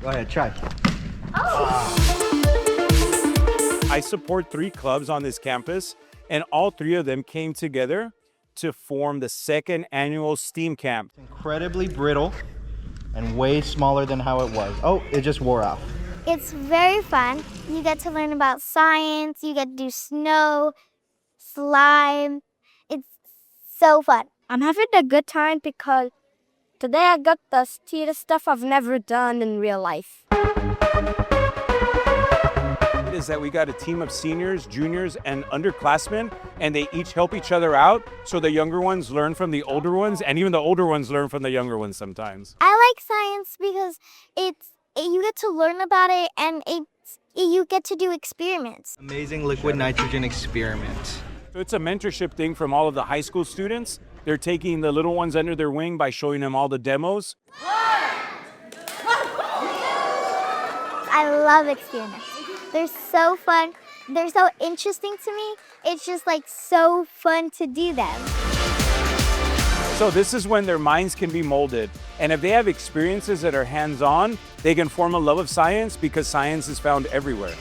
Go ahead, try. I support 3 clubs on this campus, and all 3 of them came together to form the 2nd annual STEAM Camp. It's incredibly brittle and way smaller than how it was. Oh, it just wore off. It's very fun. You get to learn about science, you get to do snow, slime. It's so fun. I'm having a good time because today I got to see the stuff I've never done in real life. Is that we got a team of seniors, juniors, and underclassmen, and they each help each other out, so the younger ones learn from the older ones, and even the older ones learn from the younger ones sometimes. I like science because you get to learn about it and you get to do experiments. Amazing liquid nitrogen experiment. So it's a mentorship thing from all of the high school students. They're taking the little ones under their wing by showing them all the demos. I love experiments. They're so fun. They're so interesting to me. It's just like so fun to do them. So this is when their minds can be molded. And if they have experiences that are hands-on, they can form a love of science because science is found everywhere.